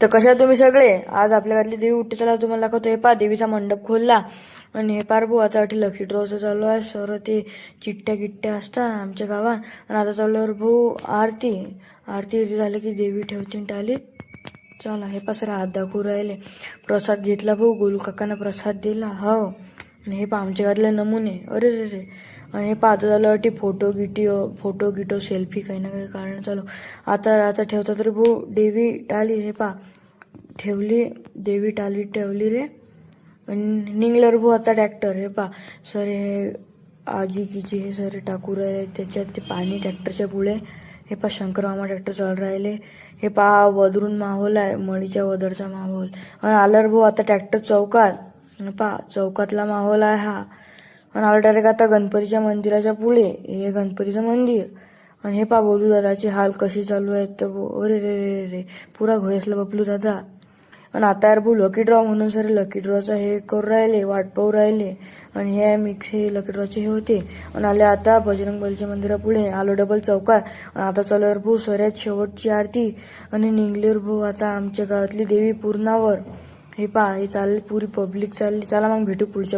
तर कशा तुम्ही सगळे? आज आपल्या घरातली देवी उठते, चला तुम्हाला दाखवतो. हे पा देवीचा मंडप खोलला आणि हे पार भाऊ आता लकी ड्रॉचं चालू आहे. सर ते चिट्ट्या गिट्ट्या असतात आमच्या गावात. आणि आता चालल्यावर भाऊ आरती आरती झाली की देवी ठेवतील टालीत. चला हे पासरे हात दाखवू राहिले. प्रसाद घेतला भाऊ, गोलू काकांना प्रसाद दिला. हो, आणि हे पा आमच्या घरातले नमुने. अरे रे रे. आणि हे पाहतो झालं अटी फोटो गिटो सेल्फी काही ना काही काढणं चालू. आता ठेवता तरी भाऊ देवी टाली. हे पा ठेवली देवी टाली ठेवली रे. आणि निघल्यावर भाऊ आता ट्रॅक्टर. हे पा सर हे आजी किची हे सर टाकू राहिले त्याच्यात ते पाणी ट्रॅक्टरच्या पुढे. हे पा शंकर मामा ट्रॅक्टर चालू राहिले. हे पा वदरून माहोल आहे, मळीच्या वदरचा माहोल. आणि आल्यावर भाऊ आता ट्रॅक्टर चौकात. पा चौकातला माहोल आहे हा. आणि आला डायरेक्ट आता गणपतीच्या मंदिराच्या पुढे. हे गणपतीचं मंदिर. आणि हे पा बोलू दादाची हाल कशी चालू आहेत. तर अरे रे रे रे पुरा घोयसला बबलू दादा. आणि आता यार भाऊ लकी ड्रॉ म्हणून सर लकी ड्रॉचा हे करू राहिले, वाट पाहू राहिले. आणि हे मिक्स हे लकी ड्रॉचे हे होते. आणि आले आता बजरंग बलीच्या मंदिरापुढे. आलो डबल चौकात. आणि आता चालल्यावर भाऊ सऱ्यात शेवटची आरती. आणि निघल्यावर भाऊ आता आमच्या गावातली देवी पूर्णावर. हे पा हे चालली पुरी पब्लिक चालली. चला मग भेटू पुढच्या